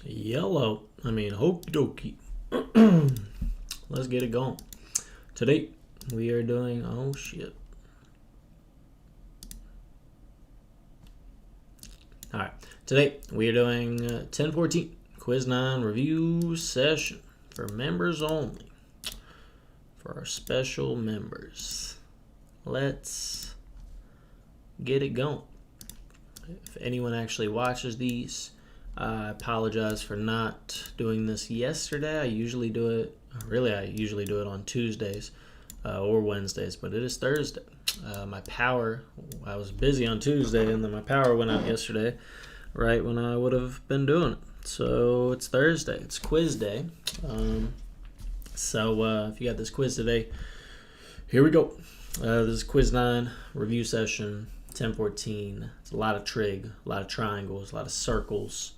Hokie dokie. Let's get it going. Today we are doing, oh shit. Alright, today we are doing 1014 Quiz 9 review session for members only. For our special members. Let's get it going. If anyone actually watches these, I apologize for not doing this yesterday. I usually do it on Tuesdays or Wednesdays, but it is Thursday. My power, I was busy on Tuesday, and then my power went out yesterday, right when I would have been doing it. So it's Thursday. It's quiz day. So if you got this quiz today, here we go. This is quiz 9 review session 1014. It's a lot of trig, a lot of triangles, a lot of circles,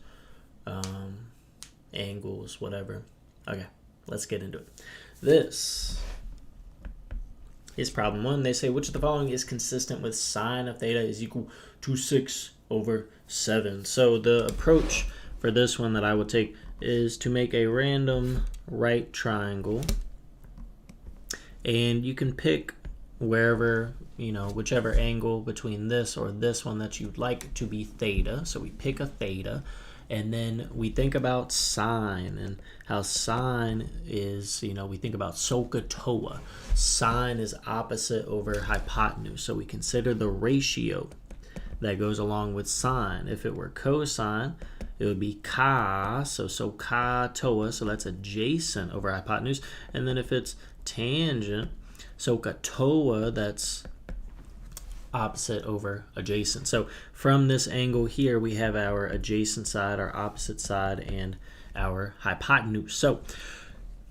angles, whatever. Okay, let's get into it. This is problem 1. They say, which of the following is consistent with sine of theta is equal to 6/7? So the approach for this one that I would take is to make a random right triangle, and you can pick wherever, whichever angle between this or this one that you'd like to be theta. So we pick a theta, and then we think about sine and how sine is, we think about SOHCAHTOA. Sine is opposite over hypotenuse. So we consider the ratio that goes along with sine. If it were cosine, it would be cos, so SOHCAHTOA, so that's adjacent over hypotenuse. And then if it's tangent, SOHCAHTOA, that's opposite over adjacent. So from this angle here, we have our adjacent side, our opposite side, and our hypotenuse. So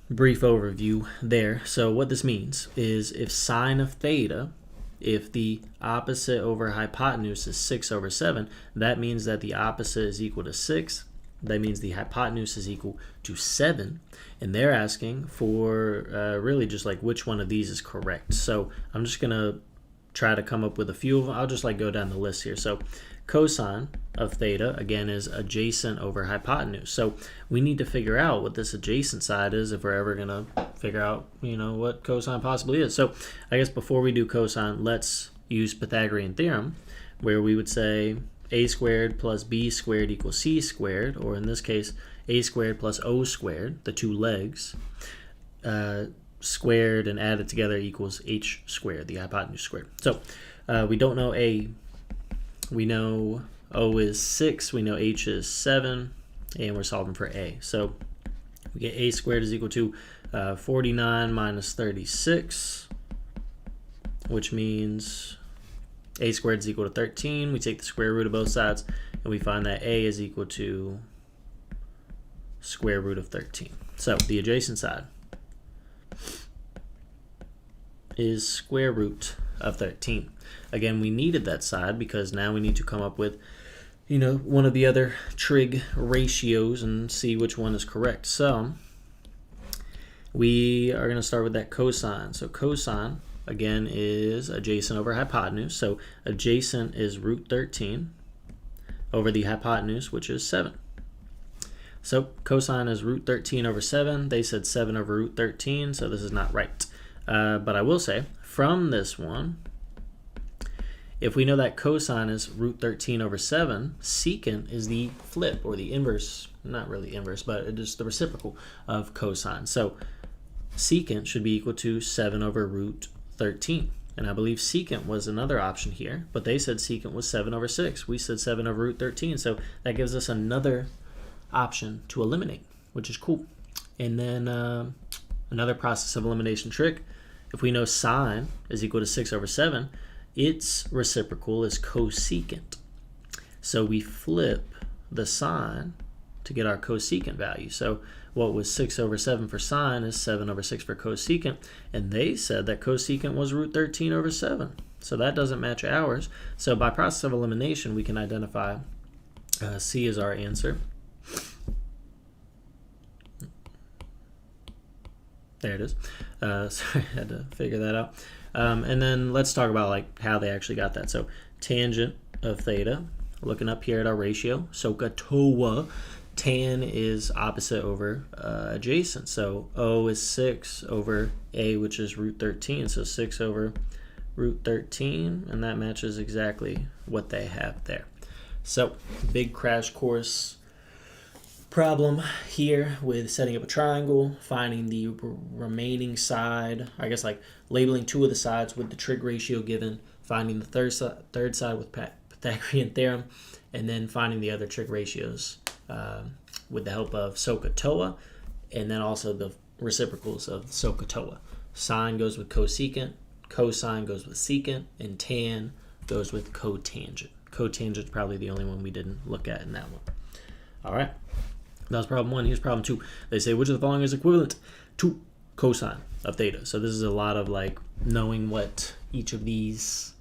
brief overview there. So what this means is if sine of theta, if the opposite over hypotenuse is 6/7, that means that the opposite is equal to 6. That means the hypotenuse is equal to 7. And they're asking for really just like which one of these is correct. So I'm just going to try to come up with a few of them. I'll just go down the list here. So cosine of theta, again, is adjacent over hypotenuse. So we need to figure out what this adjacent side is if we're ever going to figure out, what cosine possibly is. So I guess before we do cosine, let's use Pythagorean theorem, where we would say a squared plus b squared equals c squared, or in this case, a squared plus o squared, the two legs, squared and added together equals h squared, the hypotenuse squared. So we don't know a. We know o is 6, we know h is 7, and we're solving for a. So we get a squared is equal to 49 minus 36, which means a squared is equal to 13. We take the square root of both sides, and we find that a is equal to square root of 13. So the adjacent side is square root of 13. Again, we needed that side because now we need to come up with, one of the other trig ratios and see which one is correct. So we are going to start with that cosine. So cosine, again, is adjacent over hypotenuse. So adjacent is root 13 over the hypotenuse, which is 7. So cosine is root 13 over 7. They said 7 over root 13, so this is not right. But I will say, from this one, if we know that cosine is root 13 over 7, secant is the flip, or the inverse, not really inverse, but it is the reciprocal of cosine. So secant should be equal to 7 over root 13. And I believe secant was another option here, but they said secant was 7 over 6. We said 7 over root 13, so that gives us another option to eliminate, which is cool. And then another process of elimination trick, if we know sine is equal to 6/7, its reciprocal is cosecant. So we flip the sine to get our cosecant value. So what was 6/7 for sine is 7/6 for cosecant, and they said that cosecant was root 13 over 7. So that doesn't match ours. So by process of elimination, we can identify C as our answer. There it is. Sorry, I had to figure that out. And then let's talk about how they actually got that. So tangent of theta, looking up here at our ratio, SOHCAHTOA, tan is opposite over adjacent. So O is 6 over A, which is root 13. So 6 over root 13, and that matches exactly what they have there. So big crash course problem here with setting up a triangle, finding the remaining side, I guess like labeling two of the sides with the trig ratio given, finding the third side with Pythagorean theorem, and then finding the other trig ratios with the help of SOHCAHTOA, and then also the reciprocals of SOHCAHTOA. Sine goes with cosecant, cosine goes with secant, and tan goes with cotangent. Cotangent is probably the only one we didn't look at in that one. All right. That was problem 1. Here's problem 2. They say, which of the following is equivalent to cosine of theta? So this is a lot of like knowing what each of these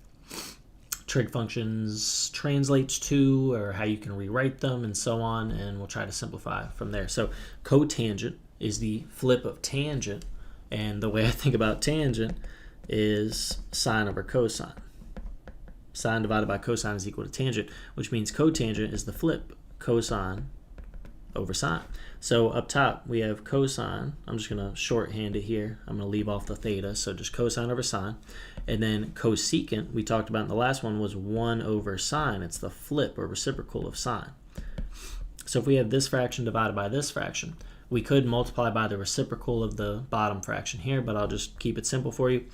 trig functions translates to, or how you can rewrite them, and so on, and we'll try to simplify from there. So cotangent is the flip of tangent, and the way I think about tangent is sine over cosine. Sine divided by cosine is equal to tangent, which means cotangent is the flip, cosine over sine. So up top we have cosine. I'm just going to shorthand it here. I'm going to leave off the theta, so just cosine over sine. And then cosecant, we talked about in the last one, was 1 over sine. It's the flip or reciprocal of sine. So if we have this fraction divided by this fraction, we could multiply by the reciprocal of the bottom fraction here, but I'll just keep it simple for you.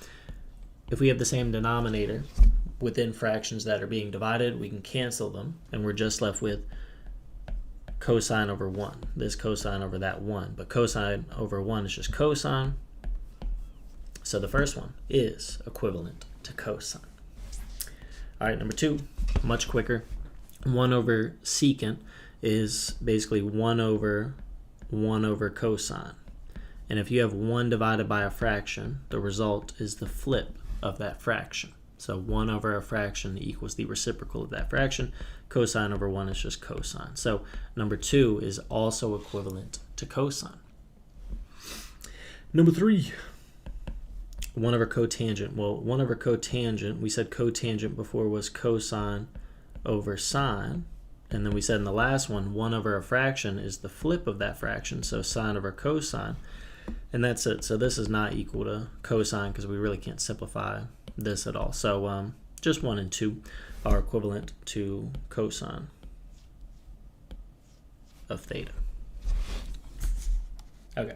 If we have the same denominator within fractions that are being divided, we can cancel them, and we're just left with cosine over 1. This cosine over that 1. But cosine over 1 is just cosine. So the first one is equivalent to cosine. All right, number 2, much quicker. 1 over secant is basically 1 over cosine. And if you have 1 divided by a fraction, the result is the flip of that fraction. So 1 over a fraction equals the reciprocal of that fraction. Cosine over 1 is just cosine. So number 2 is also equivalent to cosine. Number 3, 1 over cotangent. Well, 1 over cotangent, we said cotangent before was cosine over sine. And then we said in the last one, 1 over a fraction is the flip of that fraction, so sine over cosine. And that's it. So this is not equal to cosine because we really can't simplify this at all. So just 1 and 2 are equivalent to cosine of theta. Okay.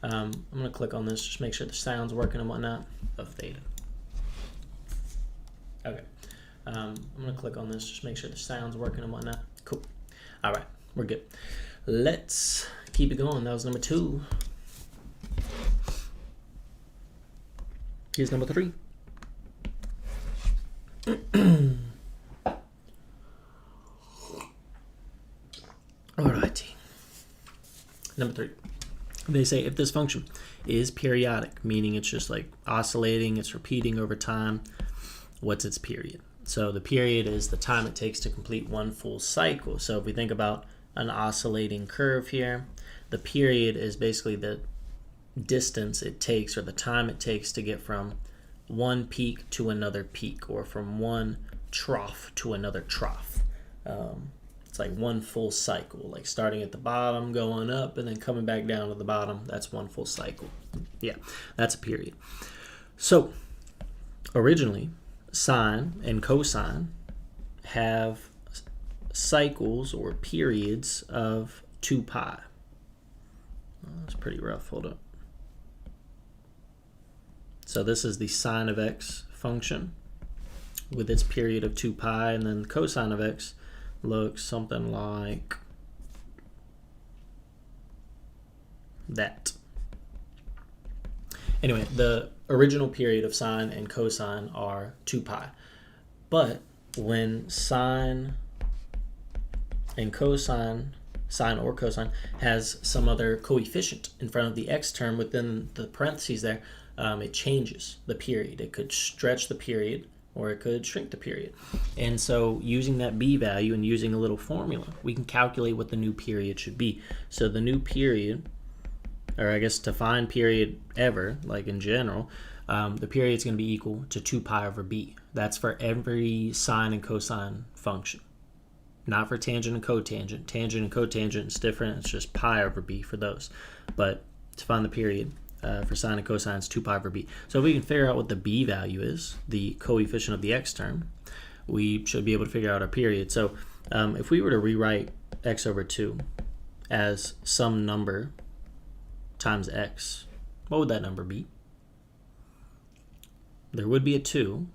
I'm going to click on this, just make sure the sound's working and whatnot, of theta. Okay. I'm going to click on this, just make sure the sound's working and whatnot. Cool. All right, we're good. Let's keep it going. That was number 2. Here's number 3. Alrighty. Number 3. They say if this function is periodic, meaning it's just like oscillating, it's repeating over time, what's its period? So the period is the time it takes to complete one full cycle. So if we think about an oscillating curve here, the period is basically the distance it takes, or the time it takes to get from one peak to another peak, or from one trough to another trough. It's like one full cycle, like starting at the bottom, going up, and then coming back down to the bottom. That's one full cycle. Yeah, that's a period. So originally, sine and cosine have cycles or periods of 2 pi. That's pretty rough. Hold up. So this is the sine of x function with its period of 2 pi, and then cosine of x looks something like that. Anyway, the original period of sine and cosine are 2 pi. But when sine and cosine, sine or cosine, has some other coefficient in front of the x term within the parentheses there, it changes the period. It could stretch the period, or it could shrink the period. And so using that b value and using a little formula, we can calculate what the new period should be. So the new period, or I guess to find period ever, like in general, the period is going to be equal to 2 pi over b. That's for every sine and cosine function. not for tangent and cotangent. Tangent and cotangent is different. It's just pi over b for those. But to find the period for sine and cosine, it's 2 pi over b. So if we can figure out what the b value is, the coefficient of the x term, we should be able to figure out our period. So if we were to rewrite x over 2 as some number times x, what would that number be? There would be a 2,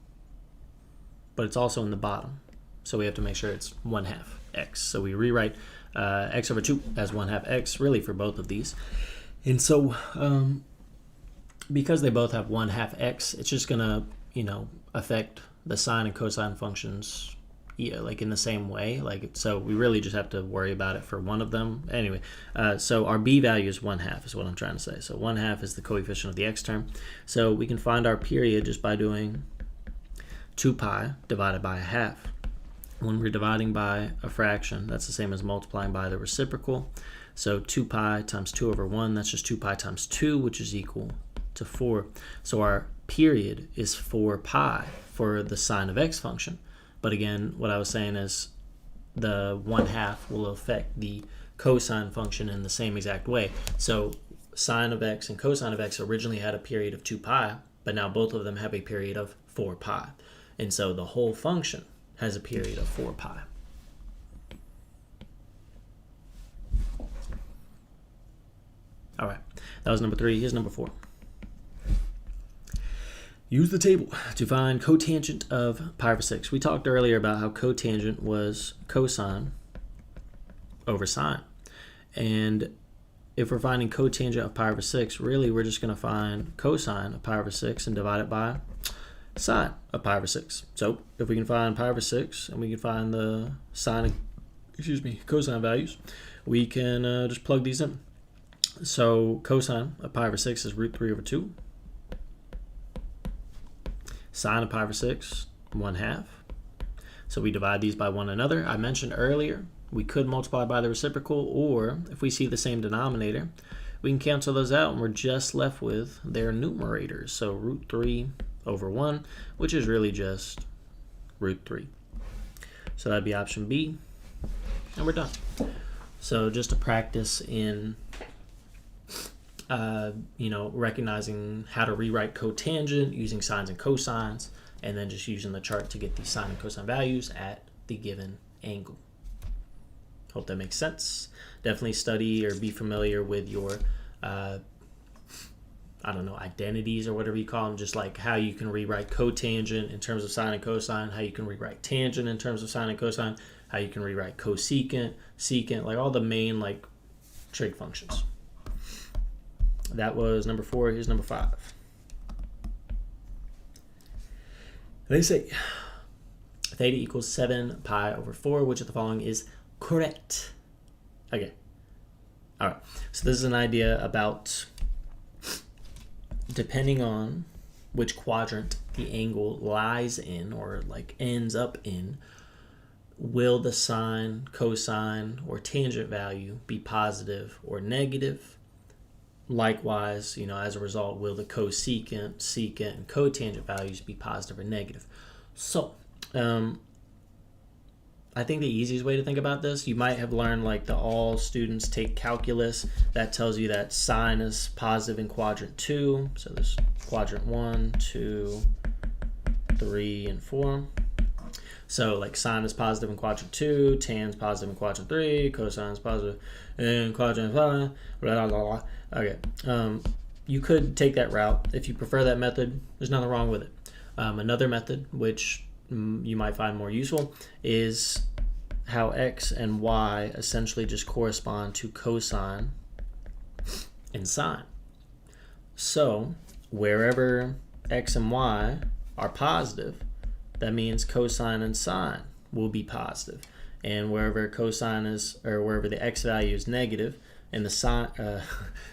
but it's also in the bottom. So we have to make sure it's 1/2 x. So we rewrite x over 2 as 1/2 x, really for both of these. And so because they both have 1/2 x, it's just going to, affect the sine and cosine functions like in the same way. So we really just have to worry about it for one of them. Anyway, so our b value is 1/2 is what I'm trying to say. So 1/2 is the coefficient of the x term. So we can find our period just by doing 2 pi divided by 1/2. When we're dividing by a fraction, that's the same as multiplying by the reciprocal. So 2 pi times 2 over 1, that's just 2 pi times 2, which is equal to 4. So our period is 4 pi for the sine of x function. But again, what I was saying is the 1/2 will affect the cosine function in the same exact way. So sine of x and cosine of x originally had a period of 2 pi, but now both of them have a period of 4 pi. And so the whole function has a period of 4 pi. All right, that was number 3. Here's number 4. Use the table to find cotangent of pi over 6. We talked earlier about how cotangent was cosine over sine. And if we're finding cotangent of pi over 6, really we're just going to find cosine of pi over 6 and divide it by sine of pi over 6. So if we can find pi over 6 and we can find the cosine values, we can just plug these in. So cosine of pi over 6 is root 3 over 2. Sine of pi over 6, 1/2. So we divide these by one another. I mentioned earlier we could multiply by the reciprocal, or if we see the same denominator, we can cancel those out and we're just left with their numerators. So root 3 over 1, which is really just root 3. So that'd be option B, and we're done. So just to practice in recognizing how to rewrite cotangent using sines and cosines, and then just using the chart to get the sine and cosine values at the given angle. Hope that makes sense. Definitely study or be familiar with your, identities or whatever you call them, just like how you can rewrite cotangent in terms of sine and cosine, how you can rewrite tangent in terms of sine and cosine, how you can rewrite cosecant, secant, like all the main trig functions. That was number 4. Here's number 5. They say theta equals 7 pi over 4, which of the following is correct? Okay. All right. So this is an idea about depending on which quadrant the angle lies in or ends up in, will the sine, cosine, or tangent value be positive or negative? Likewise, as a result, will the cosecant, secant, and cotangent values be positive or negative? So, I think the easiest way to think about this, you might have learned the all students take calculus. That tells you that sine is positive in quadrant 2. So there's quadrant 1, 2, 3, and 4. So sine is positive in quadrant 2, tan is positive in quadrant 3, cosine is positive in quadrant 5, blah, blah, blah. Okay, you could take that route. If you prefer that method, there's nothing wrong with it. Another method, which you might find more useful, is how x and y essentially just correspond to cosine and sine. So wherever x and y are positive, that means cosine and sine will be positive. And wherever wherever the x value is negative and the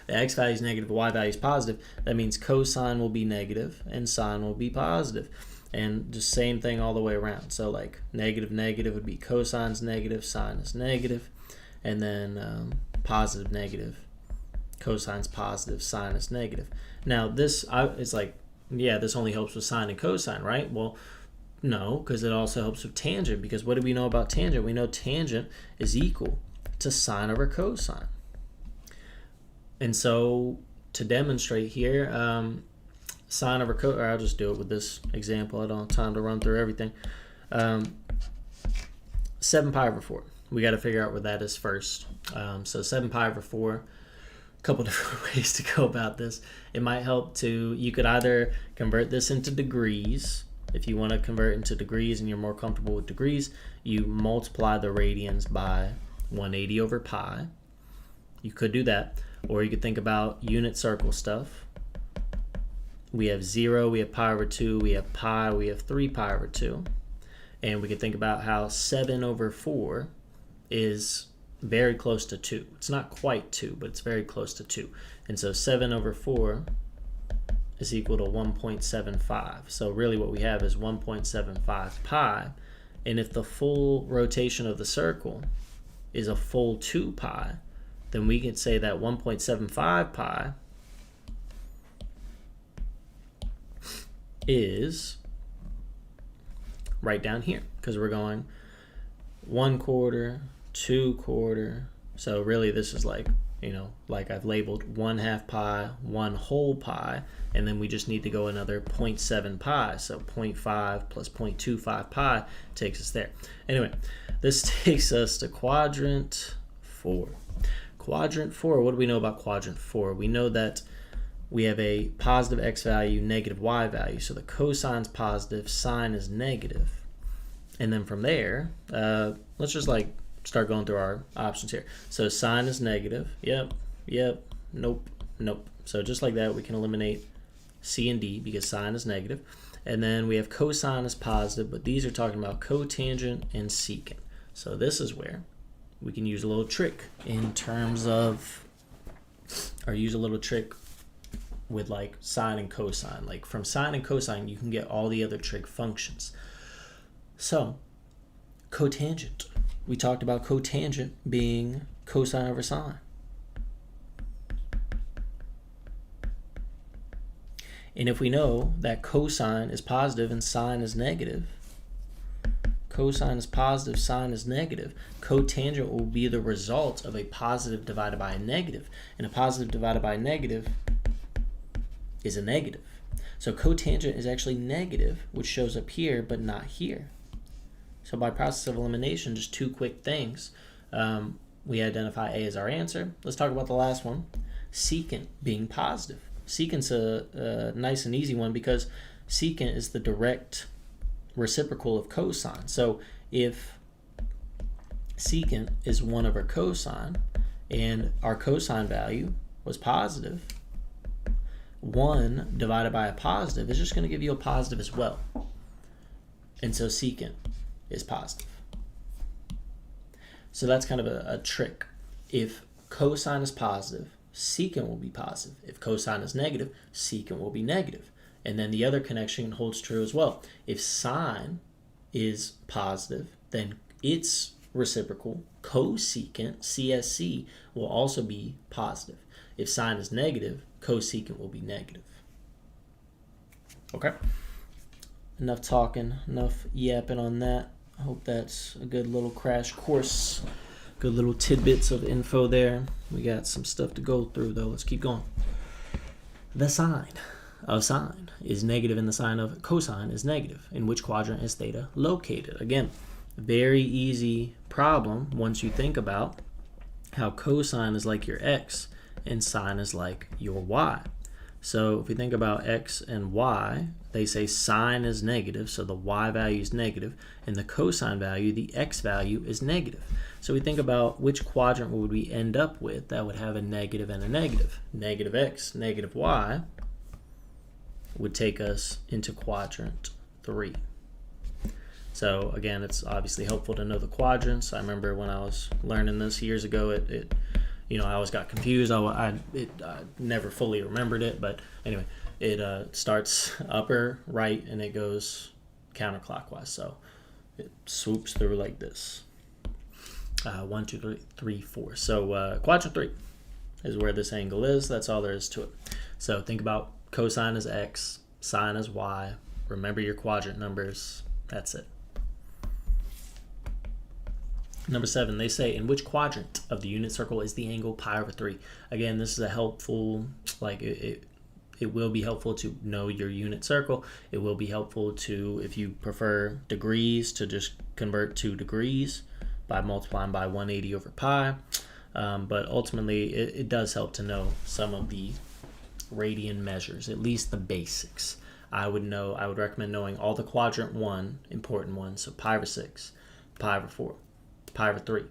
x value is negative, the y value is positive, that means cosine will be negative and sine will be positive. And just same thing all the way around. So negative, negative would be cosine's negative, sine is negative. And then positive, negative, cosine's positive, sine is negative. Now this is this only helps with sine and cosine, right? Well, No, because it also helps with tangent, because what do we know about tangent? We know tangent is equal to sine over cosine. And so to demonstrate here, sine over cosine, or I'll just do it with this example. I don't have time to run through everything. 7 pi over 4. We got to figure out what that is first. So 7 pi over 4, a couple different ways to go about this. It might help to, you could either convert this into degrees. If you want to convert into degrees and you're more comfortable with degrees, you multiply the radians by 180 over pi. You could do that. Or you could think about unit circle stuff. We have 0, we have pi over 2, we have pi, we have 3 pi over 2. And we could think about how 7 over 4 is very close to 2. It's not quite 2, but it's very close to 2. And so 7 over 4 is equal to 1.75. So really what we have is 1.75 pi. And if the full rotation of the circle is a full 2 pi, then we could say that 1.75 pi is right down here, because we're going 1/4, 2/4. So really this is like, you know, like I've labeled 1/2 pi, 1 whole pi, and then we just need to go another 0.7 pi. So 0.5 plus 0.25 pi takes us there. Anyway, this takes us to quadrant 4. Quadrant 4, what do we know about quadrant 4? We know that we have a positive x value, negative y value. So the cosine's positive, sine is negative. And then from there, let's just like start going through our options here. So sine is negative. Yep, nope, nope. So just like that, we can eliminate C and D because sine is negative. And then we have cosine is positive, but these are talking about cotangent and secant. So this is where we can use a little trick in terms of, or use a little trick with like sine and cosine. Like from sine and cosine, you can get all the other trig functions. So cotangent, we talked about cotangent being cosine over sine. And if we know that cosine is positive and sine is negative, cosine is positive, sine is negative, cotangent will be the result of a positive divided by a negative. And a positive divided by a negative is a negative. So cotangent is actually negative, which shows up here but not here. So by process of elimination, just 2 quick things. We identify A as our answer. Let's talk about the last one, secant being positive. Secant's a nice and easy one because secant is the direct reciprocal of cosine. So if secant is 1 over cosine and our cosine value was positive, 1 divided by a positive is just going to give you a positive as well. And so secant is positive. So that's kind of a trick. If cosine is positive, secant will be positive. If cosine is negative, secant will be negative. And then the other connection holds true as well. If sine is positive, then its reciprocal, cosecant, CSC, will also be positive. If sine is negative, cosecant will be negative. Okay. Enough talking, enough yapping on that. I hope that's a good little crash course. Good little tidbits of info there. We got some stuff to go through though. Let's keep going. The sine of sine is negative and the sine of cosine is negative. In which quadrant is theta located? Again, very easy problem once you think about how cosine is like your x and sine is like your y. So if we think about x and y, they say sine is negative, so the y value is negative, and the cosine value, the x value, is negative. So we think about which quadrant would we end up with that would have a negative and a negative. Negative x, negative y would take us into quadrant 3. So again, it's obviously helpful to know the quadrants. I remember when I was learning this years ago, I always got confused. I never fully remembered it, but anyway, it starts upper right and it goes counterclockwise. So it swoops through like this. 1, 2, 3, 4. So quadrant 3 is where this angle is. That's all there is to it. So think about cosine is x, sine is y. Remember your quadrant numbers. That's it. Number 7, they say, in which quadrant of the unit circle is the angle pi over 3? Again, this is a helpful, like it will be helpful to know your unit circle. It will be helpful to, if you prefer degrees, to just convert to degrees by multiplying by 180 over pi. But ultimately, it does help to know some of the radian measures, at least the basics. I would recommend knowing all the quadrant 1 important ones, so pi over 6, pi over 4, pi over 3,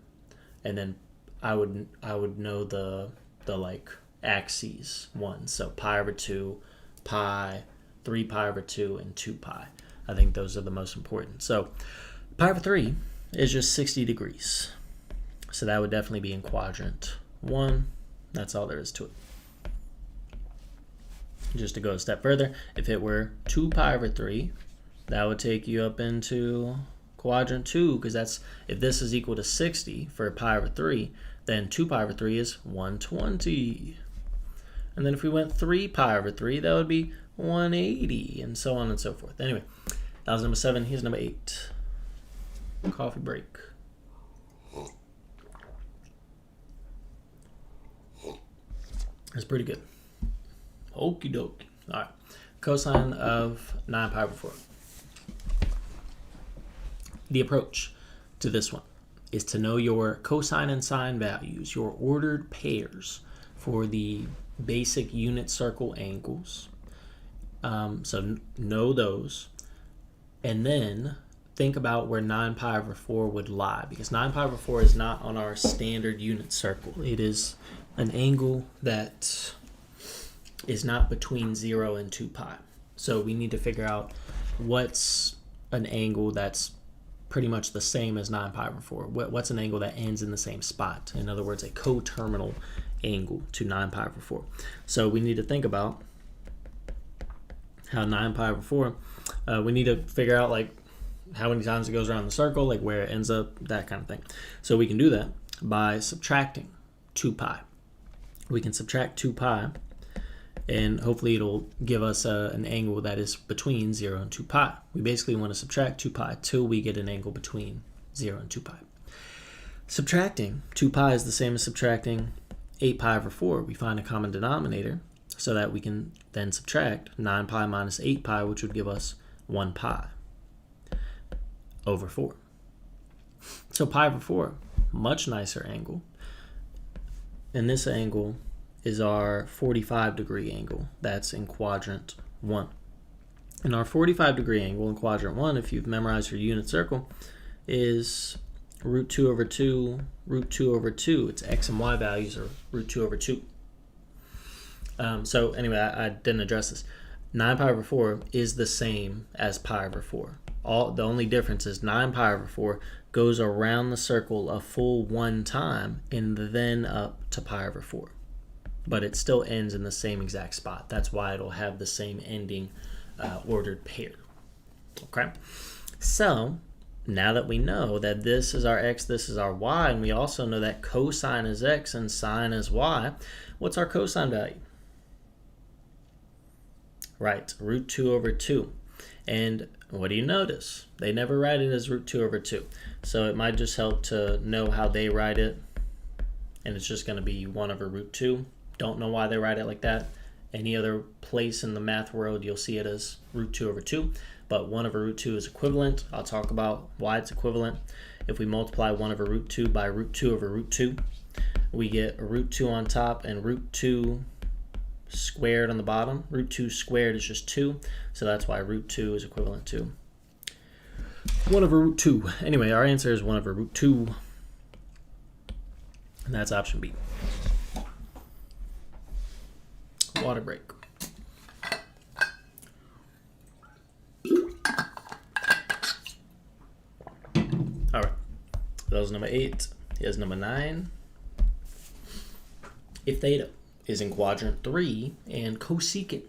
and then I would know the like axes ones, so pi over 2, pi, 3 pi over 2, and 2 pi. I think those are the most important. So pi over 3 is just 60 degrees, so that would definitely be in quadrant 1. That's all there is to it. Just to go a step further, if it were 2 pi over 3, that would take you up into quadrant 2, because that's, if this is equal to 60 for pi over 3, then 2 pi over 3 is 120. And then if we went 3 pi over 3, that would be 180, and so on and so forth. Anyway, that was number 7. Here's number 8. Coffee break. That's pretty good. Okie dokie. All right. Cosine of 9 pi over 4. The approach to this one is to know your cosine and sine values, your ordered pairs for the basic unit circle angles. So know those, and then think about where 9 pi over 4 would lie, because 9 pi over 4 is not on our standard unit circle. It is an angle that is not between 0 and 2 pi. So we need to figure out what's an angle that's pretty much the same as 9 pi over 4. What's an angle that ends in the same spot? In other words, a coterminal angle to 9 pi over 4. So we need to think about how 9 pi over 4, we need to figure out like how many times it goes around the circle, like where it ends up, that kind of thing. So we can do that by subtracting 2 pi. We can subtract 2 pi, and hopefully it'll give us an angle that is between 0 and 2 pi. We basically want to subtract 2 pi till we get an angle between 0 and 2 pi. Subtracting 2 pi is the same as subtracting 8 pi over 4. We find a common denominator so that we can then subtract 9 pi minus 8 pi, which would give us 1 pi over 4. So pi over 4, much nicer angle. And this angle is our 45-degree angle. That's in quadrant 1. And our 45-degree angle in quadrant 1, if you've memorized your unit circle, is root 2 over 2, root 2 over 2. Its x and y values are root 2 over 2. So anyway, I didn't address this. 9 pi over 4 is the same as pi over 4. The only difference is 9 pi over 4 goes around the circle a full 1 time and then up to pi over 4. But it still ends in the same exact spot. That's why it'll have the same ending ordered pair. Okay? So now that we know that this is our x, this is our y, and we also know that cosine is x and sine is y, what's our cosine value? Right, root 2 over 2. And what do you notice? They never write it as root 2 over 2. So it might just help to know how they write it. And it's just going to be 1 over root 2. Don't know why they write it like that. Any other place in the math world, you'll see it as root 2 over 2. But 1 over root 2 is equivalent. I'll talk about why it's equivalent. If we multiply 1 over root 2 by root 2 over root 2, we get a root 2 on top and root 2 squared on the bottom. Root 2 squared is just 2, so that's why root 2 is equivalent to 1 over root 2. Anyway, our answer is 1 over root 2, and that's option B. Water break. All right, that was number 8. Here's number 9. If theta is in quadrant 3 and cosecant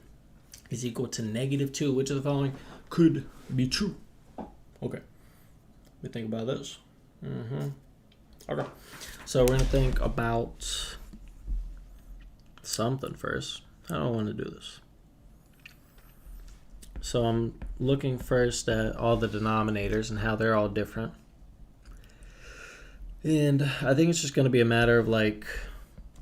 is equal to -2, which of the following could be true? Okay, we think about those. Okay, so we're gonna think about something first. I don't want to do this. So I'm looking first at all the denominators and how they're all different. And I think it's just going to be a matter of like,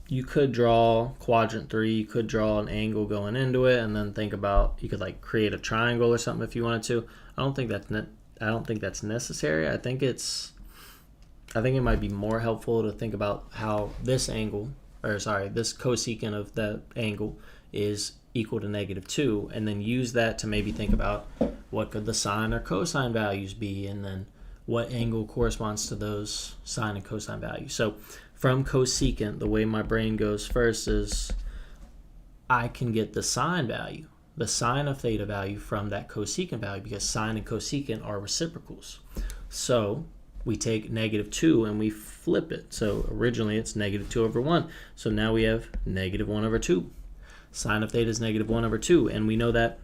you could draw quadrant 3, you could draw an angle going into it, and then think about, you could like create a triangle or something if you wanted to. I don't think that's necessary. I think it might be more helpful to think about how this angle, or sorry, this cosecant of that angle is equal to -2, and then use that to maybe think about what could the sine or cosine values be, and then what angle corresponds to those sine and cosine values. So from cosecant, the way my brain goes first is I can get the sine value, the sine of theta value from that cosecant value, because sine and cosecant are reciprocals. So we take -2 and we flip it. So originally it's -2/1. So now we have -1/2. Sine of theta is -1/2. And we know that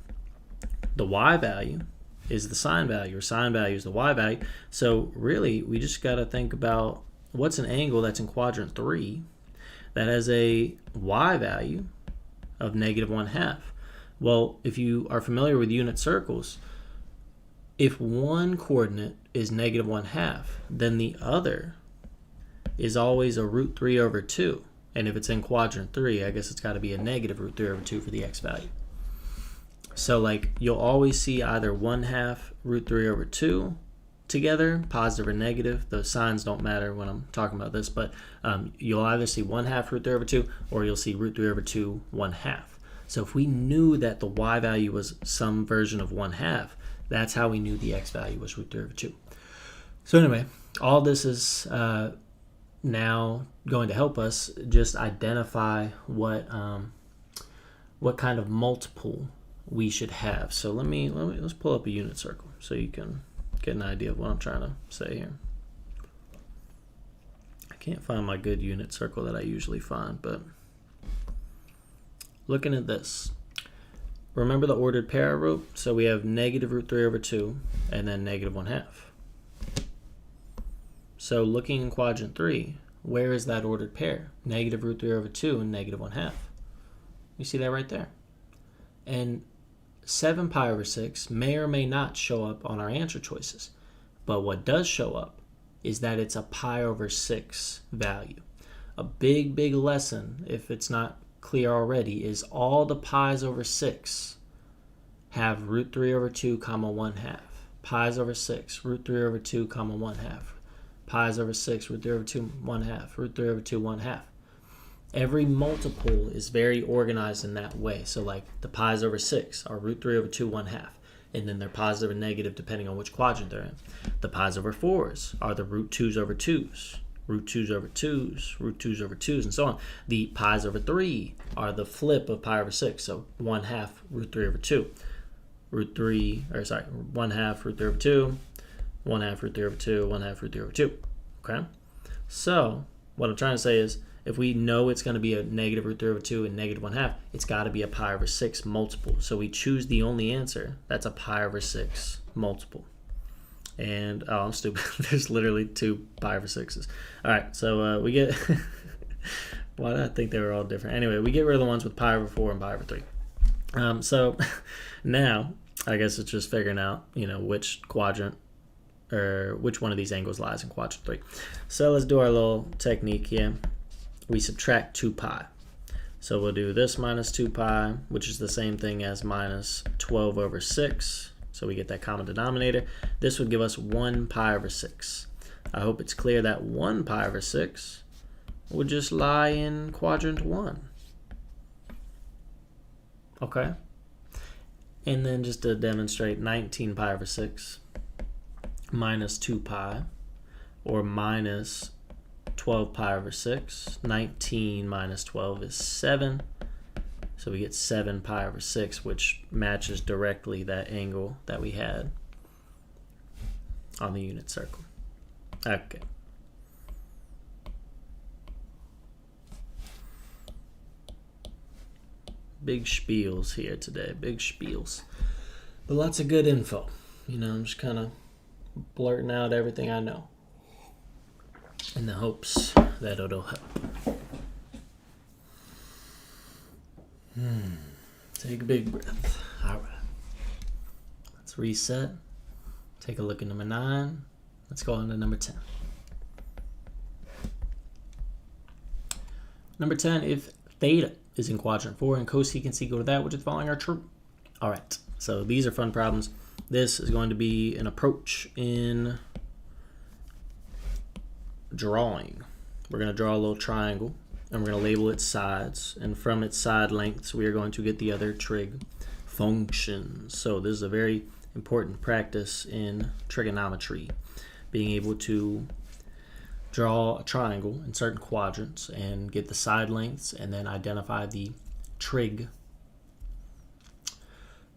the y value is the sine value, or sine value is the y value. So really, we just got to think about what's an angle that's in quadrant 3 that has a y value of -1/2. Well, if you are familiar with unit circles, if one coordinate is -1/2, then the other is always a √3/2. And if it's in quadrant 3, I guess it's got to be a -√3/2 for the x value. So like, you'll always see either 1/2 √3/2 together, positive or negative. The signs don't matter when I'm talking about this, but you'll either see 1/2 √3/2 or you'll see √3/2 1/2. So if we knew that the y value was some version of 1/2, that's how we knew the x value was √3/2. So anyway, all this is now going to help us just identify what kind of multiple we should have. So let's pull up a unit circle so you can get an idea of what I'm trying to say here. I can't find my good unit circle that I usually find, but looking at this, remember the ordered pair I wrote? So we have -√3/2 and then -1/2. So looking in quadrant 3, where is that ordered pair? -√3/2 and -1/2. You see that right there? And 7π/6 may or may not show up on our answer choices. But what does show up is that it's a π/6 value. A big lesson, if it's not clear already, is all the πs/6 have √3/2, 1/2. πs/6, √3/2, 1/2. πs/6, √3/2, 1/2. √3/2, 1/2. Every multiple is very organized in that way. So like the πs/6 are √3/2, 1/2. And then they're positive or negative depending on which quadrant they're in. The πs/4s are the √2/2s, √2/2s, √2/2s, and so on. The πs/3 are the flip of π/6, so 1/2 √3/2. 1/2 √3/2, 1/2 √3/2, 1/2 √3/2. Okay? So what I'm trying to say is, if we know it's going to be a -√3/2 and -1/2, it's got to be a π/6 multiple. So we choose the only answer that's a π/6 multiple. And, oh, I'm stupid. There's literally 2 π/6s. All right, so we get... Why did I think they were all different? Anyway, we get rid of the ones with π/4 and π/3. So now, I guess it's just figuring out, which quadrant or which one of these angles lies in quadrant 3. So let's do our little technique here. We subtract 2π. So we'll do this minus 2π, which is the same thing as minus 12/6. So we get that common denominator. This would give us 1 π/6. I hope it's clear that 1 π/6 would just lie in quadrant 1. Okay? And then just to demonstrate, 19 π/6 minus 2π, or minus 12 π/6. 19 minus 12 is 7. So we get 7 π/6, which matches directly that angle that we had on the unit circle. Okay. Big spiels here today, big spiels. But lots of good info. I'm just kind of blurting out everything I know in the hopes that it'll help. Take a big breath. All right. Let's reset. Take a look at number 9. Let's go on to number 10. Number 10, if theta is in quadrant 4 and cosecant is equal to that, which of the following are true? All right, so these are fun problems. This is going to be an approach in drawing. We're going to draw a little triangle, and we're going to label its sides. And from its side lengths, we are going to get the other trig functions. So this is a very important practice in trigonometry, being able to draw a triangle in certain quadrants and get the side lengths and then identify the trig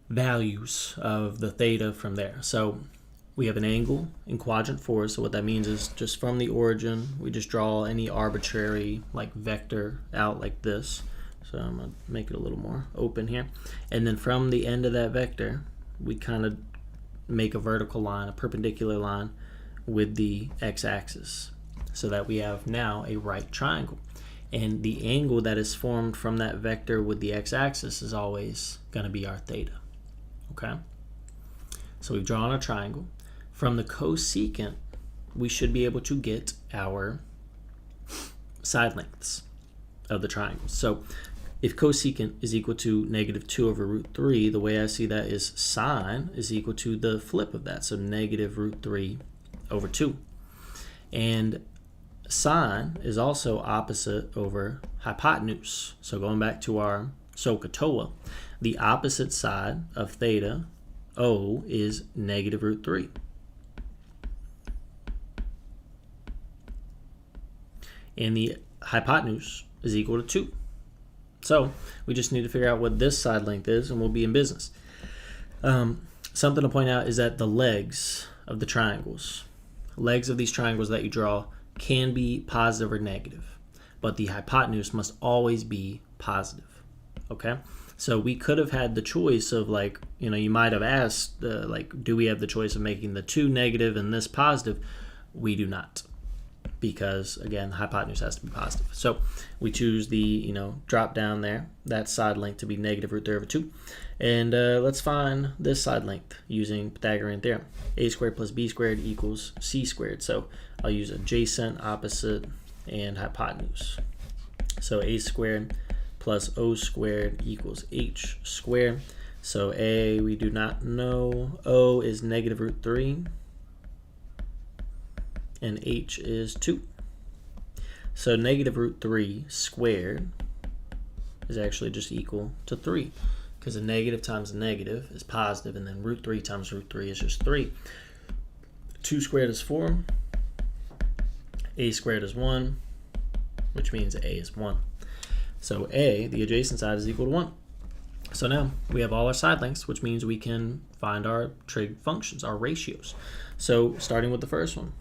values of the theta from there. So we have an angle in quadrant 4, so what that means is just from the origin we just draw any arbitrary like vector out like this. So I'm going to make it a little more open here, and then from the end of that vector we kind of make a vertical line, a perpendicular line with the x-axis, so that we have now a right triangle. And the angle that is formed from that vector with the x-axis is always going to be our theta. Okay? So we've drawn a triangle. From the cosecant, we should be able to get our side lengths of the triangle. So if cosecant is equal to -2 over root 3, the way I see that is sine is equal to the flip of that, so -√3 over 2. And sine is also opposite over hypotenuse. So going back to our SOHCAHTOA, the opposite side of theta, O, is -√3. And the hypotenuse is equal to 2. So we just need to figure out what this side length is, and we'll be in business. Something to point out is that the legs of the triangles, legs of these triangles that you draw, can be positive or negative, but the hypotenuse must always be positive. Okay, so we could have had the choice of, like, you might have asked, like, do we have the choice of making the 2 negative and this positive? We do not, because again, the hypotenuse has to be positive. So we choose the drop down there, that side length, to be -√3 over 2. And let's find this side length using Pythagorean theorem. A squared plus b squared equals c squared. So I'll use adjacent, opposite, and hypotenuse. So a squared plus o squared equals h squared. So a, we do not know. O is -√3. And h is 2. So -√3 squared is actually just equal to 3, because a negative times a negative is positive, and then √3 times √3 is just 3. 2 squared is 4. A squared is 1, which means a is 1. So a, the adjacent side, is equal to 1. So now we have all our side lengths, which means we can find our trig functions, our ratios. So starting with the first one.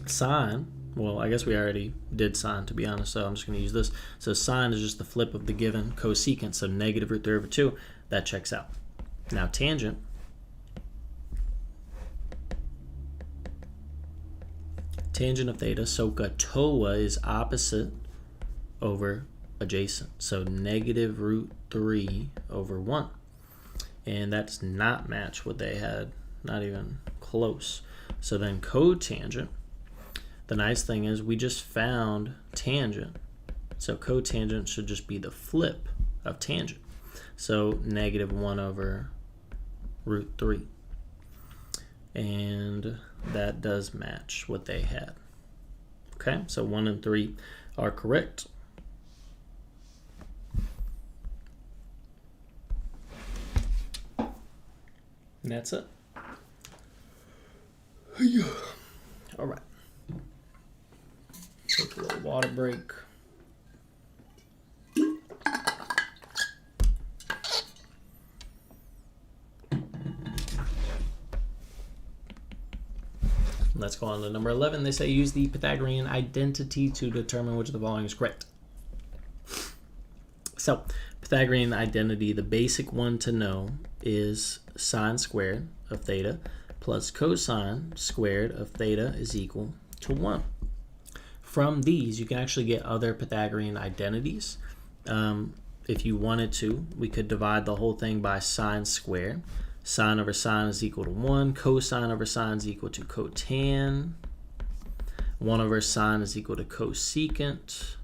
Sine, well, I guess we already did sine, to be honest, so I'm just going to use this. So sine is just the flip of the given cosecant, so -√3 over 2. That checks out. Now tangent. Tangent of theta, SOHCAHTOA, is opposite over adjacent, so -√3 over 1. And that does not match what they had, not even close. So then cotangent, the nice thing is we just found tangent, so cotangent should just be the flip of tangent, so -1 over √3, and that does match what they had. Okay, so 1 and 3 are correct. And that's it. All right. Take a little water break. Let's go on to number 11. They say use the Pythagorean identity to determine which of the following is correct. So Pythagorean identity, the basic one to know, is sine squared of theta plus cosine squared of theta is equal to 1. From these, you can actually get other Pythagorean identities. if you wanted to, we could divide the whole thing by sine squared. Sine over sine is equal to 1. Cosine over sine is equal to cotan. 1 over sine is equal to cosecant.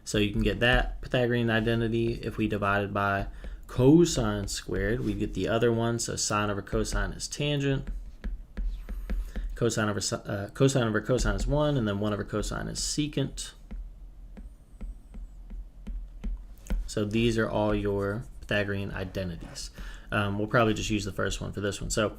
So you can get that Pythagorean identity. If we divided by cosine squared, we get the other one. So sine over cosine is tangent. Cosine over cosine is 1, and then 1 over cosine is secant. So these are all your Pythagorean identities. We'll probably just use the first one for this one. So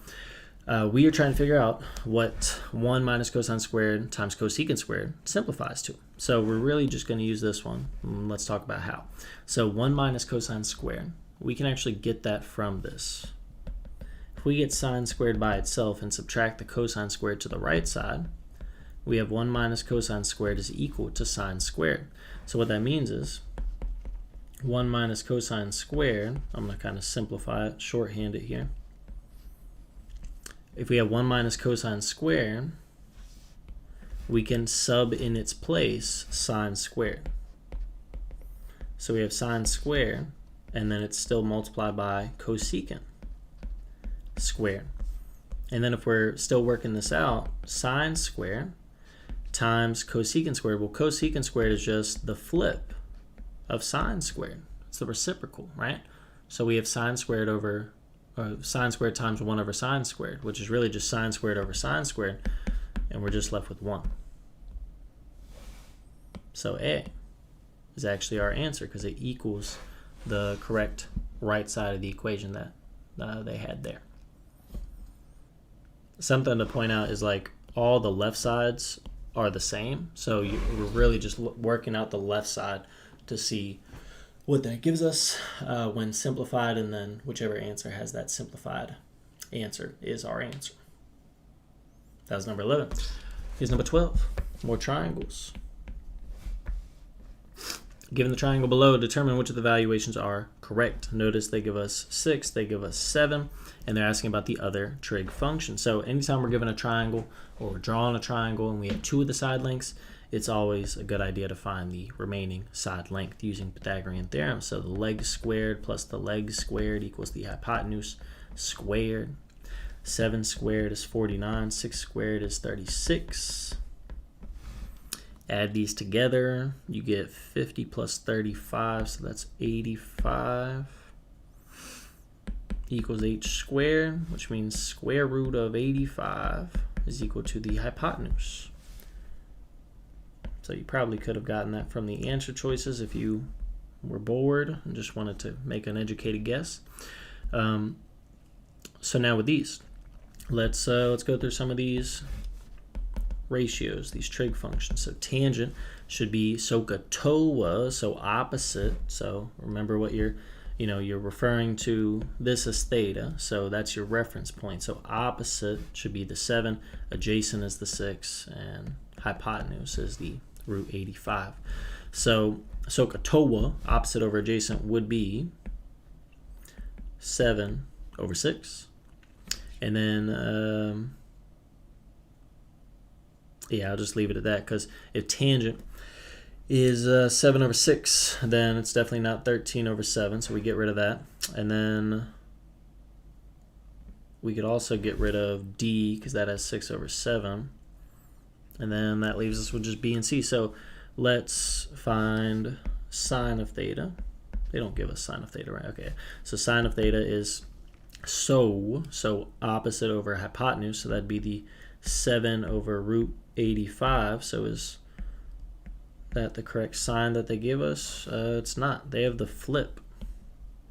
we are trying to figure out what 1 minus cosine squared times cosecant squared simplifies to. So we're really just going to use this one. Let's talk about how. So 1 minus cosine squared, we can actually get that from this. If we get sine squared by itself and subtract the cosine squared to the right side, we have 1 minus cosine squared is equal to sine squared. So what that means is 1 minus cosine squared, I'm going to kind of simplify it, shorthand it here. If we have 1 minus cosine squared, we can sub in its place sine squared. So we have sine squared, and then it's still multiplied by cosecant squared. And then if we're still working this out, sine squared times cosecant squared. Well, cosecant squared is just the flip of sine squared. It's the reciprocal, right? So we have sine squared over sine squared times 1 over sine squared, which is really just sine squared over sine squared, and we're just left with 1. So A is actually our answer because it equals the correct right side of the equation that they had there. Something to point out is like all the left sides are the same, so we're really just working out the left side to see what that gives us when simplified, and then whichever answer has that simplified answer is our answer. That was number 11. Here's number 12, more triangles. Given the triangle below, determine which of the valuations are correct. Notice they give us 6, they give us 7, and they're asking about the other trig function. So anytime we're given a triangle or we're drawing a triangle and we have 2 of the side lengths, it's always a good idea to find the remaining side length using Pythagorean theorem. So the leg squared plus the leg squared equals the hypotenuse squared. 7 squared is 49, 6 squared is 36. Add these together, you get 50 plus 35, so that's 85 equals h squared, which means square root of 85 is equal to the hypotenuse. So you probably could have gotten that from the answer choices if you were bored and just wanted to make an educated guess. So now with these, let's go through some of these ratios, these trig functions. So tangent should be SOHCAHTOA, so opposite. So remember what you're referring to this as theta, so that's your reference point. So opposite should be the 7, adjacent is the 6, and hypotenuse is the root 85. So SOHCAHTOA, opposite over adjacent, would be 7 over 6. And then yeah, I'll just leave it at that, because if tangent is 7 over 6, then it's definitely not 13 over 7, so we get rid of that. And then we could also get rid of D, because that has 6 over 7. And then that leaves us with just B and C. So let's find sine of theta. They don't give us sine of theta, right? Okay, so sine of theta is so opposite over hypotenuse, so that'd be the 7 over root 85. So is that the correct sign that they give us? It's not. They have the flip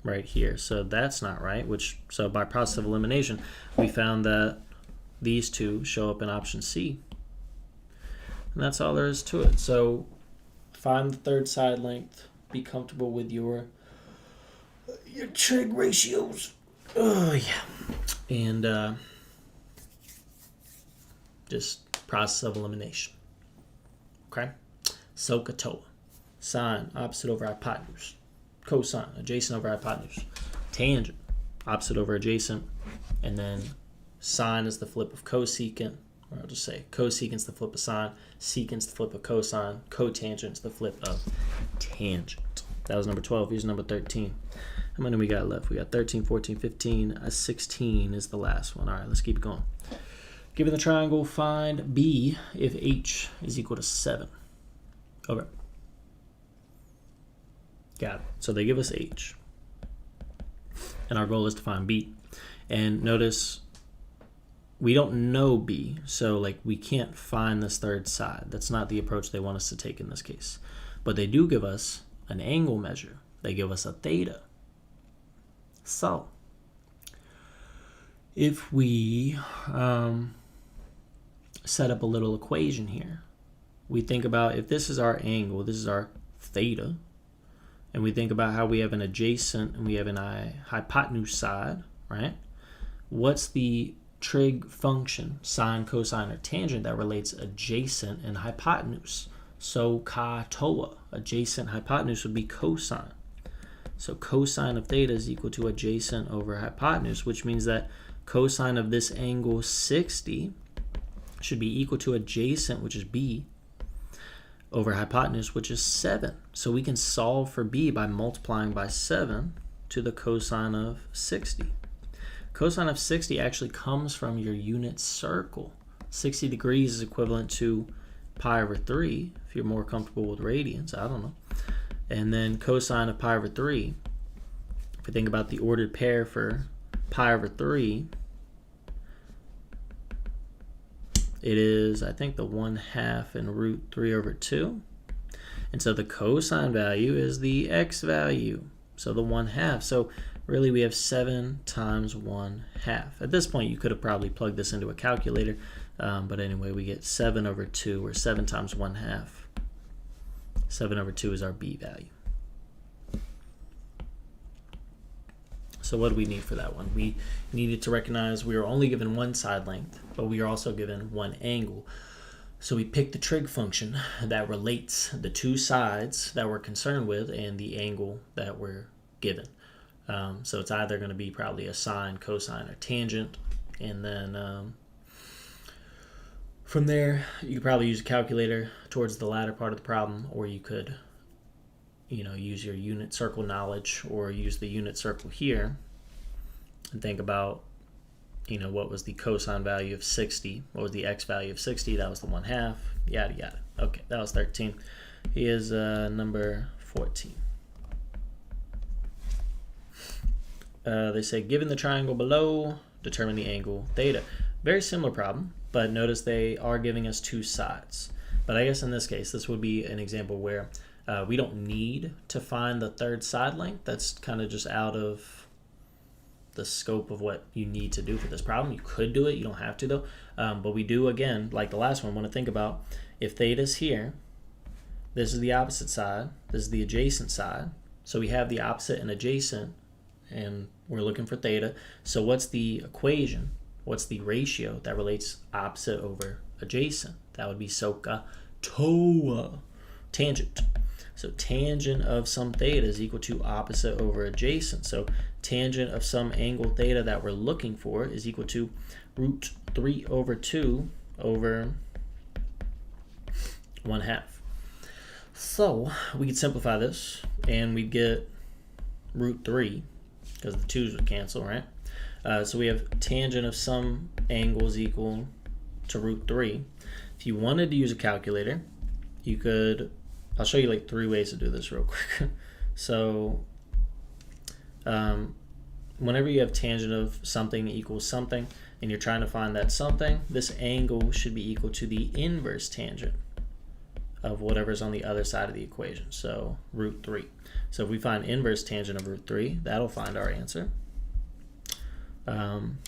right here, so that's not right. So by process of elimination, we found that these two show up in option C, and that's all there is to it. So find the third side length. Be comfortable with your trig ratios. Oh yeah, and just process of elimination. Okay, SOHCAHTOA, sine opposite over hypotenuse, cosine adjacent over hypotenuse, tangent opposite over adjacent, and then sine is the flip of cosecant, or I'll just say cosecant's the flip of sine, secant's the flip of cosine, cotangent's the flip of tangent. That was number 12. Here's number 13. How many we got left? We got 13, 14, 15. 16 is the last one. All right, let's keep it going. Given the triangle, find B if H is equal to 7. Okay. Got it. So they give us H. And our goal is to find B. And notice we don't know B, so like we can't find this third side. That's not the approach they want us to take in this case. But they do give us an angle measure. They give us a theta. So if we set up a little equation here, we think about if this is our angle, this is our theta, and we think about how we have an adjacent and we have an hypotenuse side, right? What's the trig function, sine, cosine, or tangent that relates adjacent and hypotenuse? So ka-toa, adjacent hypotenuse would be cosine. So cosine of theta is equal to adjacent over hypotenuse, which means that cosine of this angle 60 should be equal to adjacent, which is B, over hypotenuse, which is 7. So we can solve for B by multiplying by 7 to the cosine of 60. Cosine of 60 actually comes from your unit circle. 60 degrees is equivalent to pi over 3, if you're more comfortable with radians, I don't know. And then cosine of pi over 3, if we think about the ordered pair for pi over 3, it is, I think, the 1/2 and root 3 over 2. And so the cosine value is the x value, so the 1/2. So really we have 7 times 1/2. At this point you could have probably plugged this into a calculator, but anyway, we get 7 over 2, or 7 times 1/2. 7 over 2 is our B value. So what do we need for that one? We needed to recognize we are only given one side length, but we are also given one angle. So we picked the trig function that relates the two sides that we're concerned with and the angle that we're given. So it's either going to be probably a sine, cosine, or tangent. And then from there, you could probably use a calculator towards the latter part of the problem, or you could use your unit circle knowledge, or use the unit circle here and think about, what was the cosine value of 60? What was the x value of 60? That was the 1/2, yada, yada. Okay, that was 13. Here's number 14. They say, given the triangle below, determine the angle theta. Very similar problem, but notice they are giving us two sides. But I guess in this case, this would be an example where we don't need to find the third side length. That's kind of just out of the scope of what you need to do for this problem. You could do it, you don't have to though. But we do, again, like the last one, want to think about if theta's here, this is the opposite side, this is the adjacent side. So we have the opposite and adjacent, and we're looking for theta. So what's the equation? What's the ratio that relates opposite over adjacent? That would be SOHCAHTOA, tangent. So tangent of some theta is equal to opposite over adjacent. So tangent of some angle theta that we're looking for is equal to root 3 over 2 over 1/2. So we could simplify this and we'd get root 3, because the 2's would cancel, right? So we have tangent of some angles equal to root 3. If you wanted to use a calculator, you could, I'll show you like 3 ways to do this real quick. So whenever you have tangent of something equals something, and you're trying to find that something, this angle should be equal to the inverse tangent of whatever's on the other side of the equation, so root 3. So if we find inverse tangent of root 3, that'll find our answer.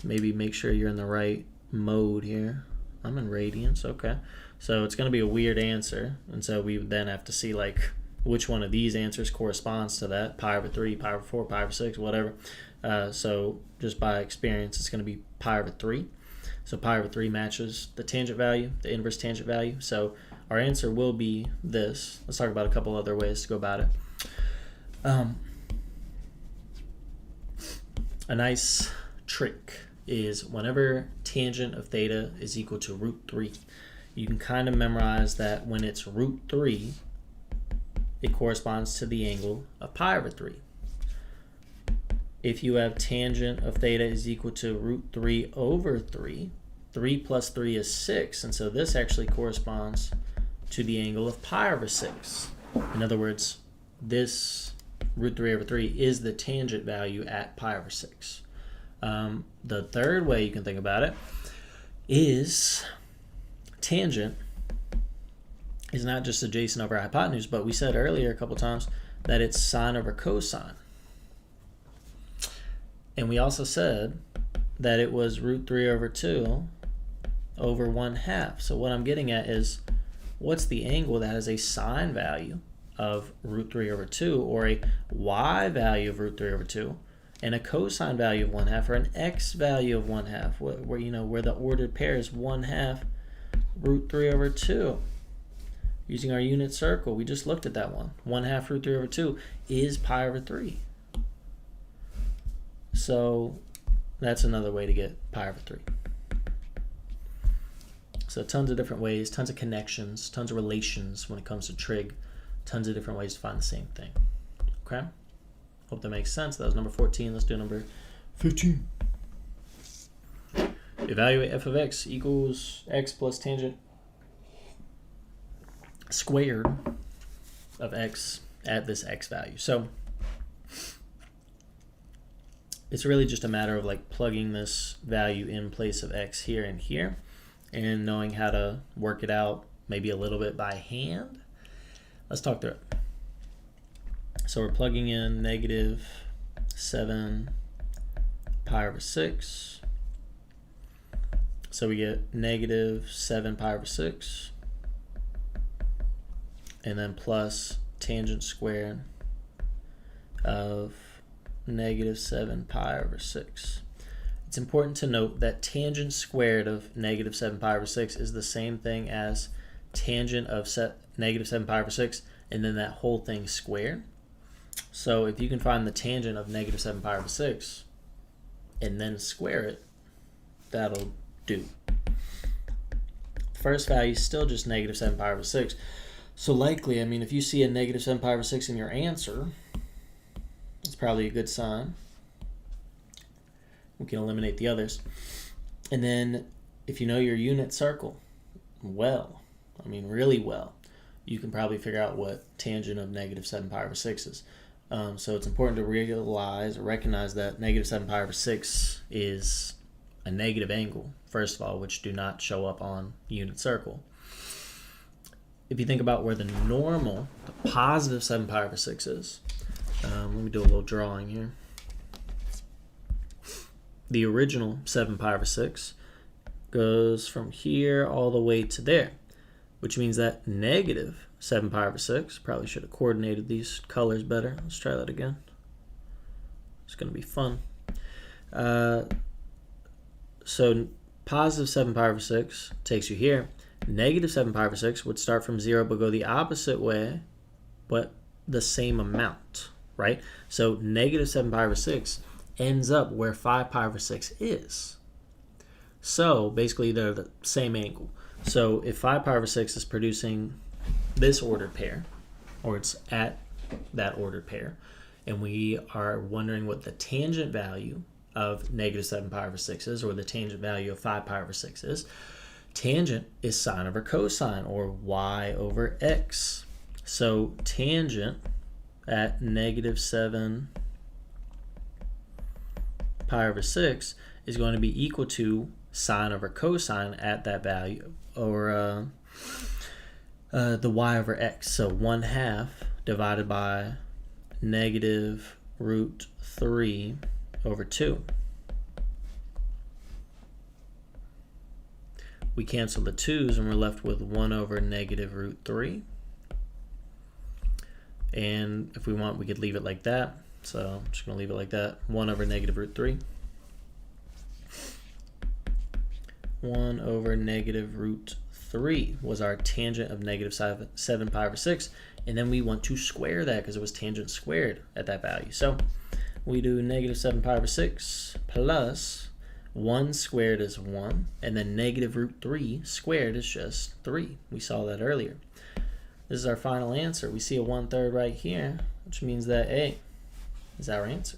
Maybe make sure you're in the right mode here. I'm in radians, okay. So it's going to be a weird answer, and so we would then have to see like which one of these answers corresponds to that, pi over 3, pi over 4, pi over 6, whatever. So just by experience, it's going to be pi over 3. So pi over 3 matches the tangent value, the inverse tangent value. So our answer will be this. Let's talk about a couple other ways to go about it. A nice trick is whenever tangent of theta is equal to root 3, you can kind of memorize that when it's root 3, it corresponds to the angle of pi over 3. If you have tangent of theta is equal to root 3 over 3, 3 plus 3 is 6, and so this actually corresponds to the angle of pi over 6. In other words, this root 3 over 3 is the tangent value at pi over 6. The third way you can think about it is tangent is not just adjacent over hypotenuse, but we said earlier a couple times that it's sine over cosine. And we also said that it was root 3 over 2 over 1/2. So what I'm getting at is, what's the angle that has a sine value of root 3 over 2, or a y value of root 3 over 2, and a cosine value of 1/2, or an x value of 1/2, where the ordered pair is 1/2 root 3 over 2. Using our unit circle, we just looked at that one. 1/2 root 3 over 2 is pi over 3. So that's another way to get pi over 3. So tons of different ways, tons of connections, tons of relations when it comes to trig, tons of different ways to find the same thing. Okay? Hope that makes sense. That was number 14. Let's do number 15. Evaluate f of x equals x plus tangent squared of x at this x value. So it's really just a matter of like plugging this value in place of x here and here, and knowing how to work it out maybe a little bit by hand. Let's talk through it. So we're plugging in negative 7 pi over 6. So we get negative 7 pi over 6, and then plus tangent squared of negative 7 pi over 6. It's important to note that tangent squared of negative 7 pi over 6 is the same thing as tangent of negative 7 pi over 6 and then that whole thing squared. So if you can find the tangent of negative 7 pi over 6 and then square it, that'll do. First value is still just negative 7 pi over 6. So likely, I mean, if you see a negative 7 pi over 6 in your answer, it's probably a good sign. We can eliminate the others. And then if you know your unit circle well, I mean really well, you can probably figure out what tangent of negative 7 pi over 6 is. So it's important to recognize that negative 7 pi over 6 is a negative angle, first of all, which do not show up on unit circle. If you think about where the normal, the positive 7 pi over 6 is, let me do a little drawing here. The original 7 pi over 6 goes from here all the way to there, which means that negative 7 pi over 6, probably should have coordinated these colors better. Let's try that again. It's going to be fun. So positive 7 pi over 6 takes you here. Negative 7 pi over 6 would start from 0 but go the opposite way, but the same amount, right? So negative 7 pi over 6 ends up where 5 pi over 6 is. So basically they're the same angle. So if 5 pi over 6 is producing this ordered pair, or it's at that ordered pair, and we are wondering what the tangent value of negative 7 pi over 6 is, or the tangent value of 5 pi over 6 is, tangent is sine over cosine, or y over x. So tangent at negative 7 pi over 6 is going to be equal to sine over cosine at that value, or the y over x. So 1/2 divided by negative root 3 over 2. We cancel the 2's and we're left with 1 over negative root 3. And if we want, we could leave it like that. So I'm just going to leave it like that. 1 over negative root 3. 1 over negative root 3 was our tangent of negative 7 pi over 6. And then we want to square that because it was tangent squared at that value. So we do negative 7 pi over 6 plus 1 squared is 1. And then negative root 3 squared is just 3. We saw that earlier. This is our final answer. We see a 1/3 right here, which means that A is our answer.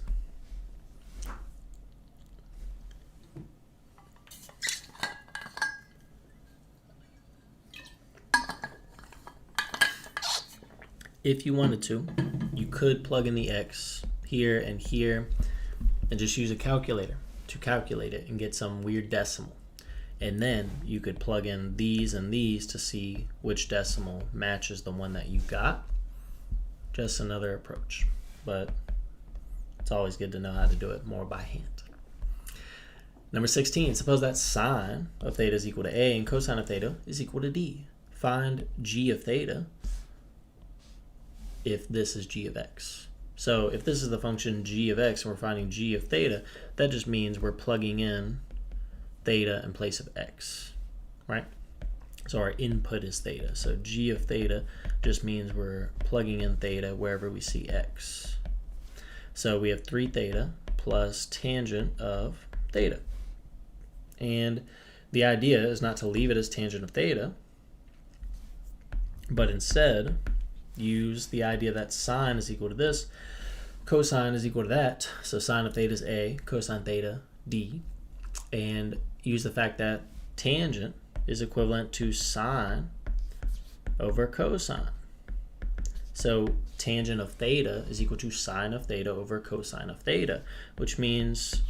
If you wanted to, you could plug in the x here and here and just use a calculator to calculate it and get some weird decimal. And then you could plug in these and these to see which decimal matches the one that you got. Just another approach, but it's always good to know how to do it more by hand. Number 16, suppose that sine of theta is equal to A and cosine of theta is equal to D. Find g of theta if this is g of x. So if this is the function g of x and we're finding g of theta, that just means we're plugging in theta in place of x, right? So our input is theta. So g of theta just means we're plugging in theta wherever we see x. So we have 3 theta plus tangent of theta. And the idea is not to leave it as tangent of theta, but instead use the idea that sine is equal to this, cosine is equal to that. So sine of theta is A, cosine theta D. And use the fact that tangent is equivalent to sine over cosine. So tangent of theta is equal to sine of theta over cosine of theta, which means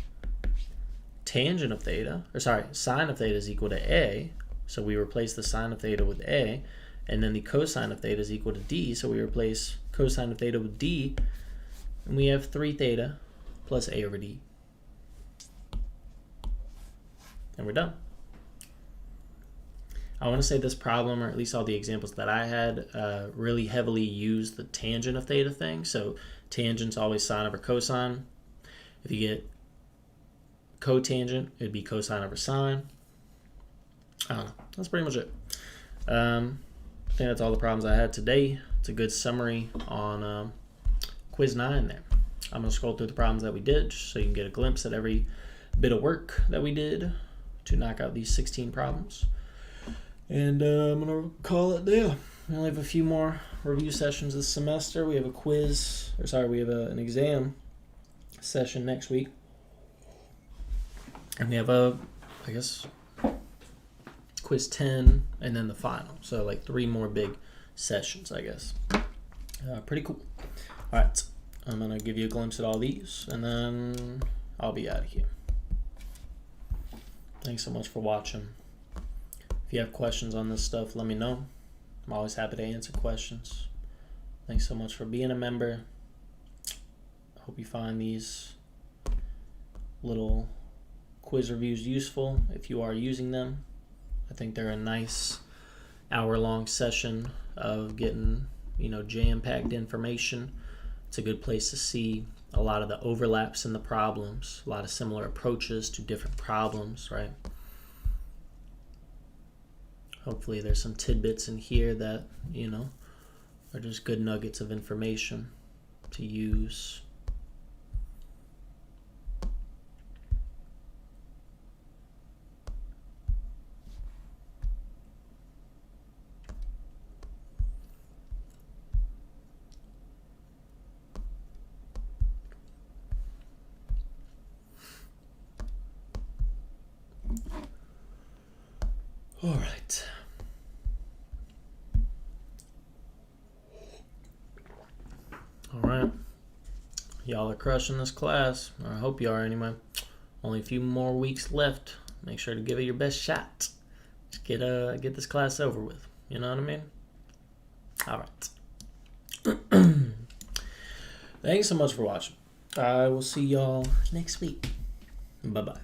sine of theta is equal to A. So we replace the sine of theta with A. And then the cosine of theta is equal to D, so we replace cosine of theta with D, and we have 3 theta plus A over D. And we're done. I want to say this problem, or at least all the examples that I had, really heavily use the tangent of theta thing. So tangent's always sine over cosine. If you get cotangent, it'd be cosine over sine. I don't know. That's pretty much it. I think that's all the problems I had today. It's a good summary on quiz 9 there. I'm going to scroll through the problems that we did just so you can get a glimpse at every bit of work that we did to knock out these 16 problems. And I'm going to call it there. We only have a few more review sessions this semester. We have we have an exam session next week. And we have quiz 10 and then the final. So like 3 more big sessions, I guess. Pretty cool. All right, I'm going to give you a glimpse at all these and then I'll be out of here. Thanks so much for watching. If you have questions on this stuff, let me know. I'm always happy to answer questions. Thanks so much for being a member. I hope you find these little quiz reviews useful if you are using them. I think they're a nice hour-long session of getting, jam-packed information. It's a good place to see a lot of the overlaps in the problems, a lot of similar approaches to different problems, right? Hopefully there's some tidbits in here that, are just good nuggets of information to use. All right. All right. Y'all are crushing this class. I hope you are anyway. Only a few more weeks left. Make sure to give it your best shot. Just get this class over with. You know what I mean? All right. Thanks so much for watching. I will see y'all next week. Bye-bye.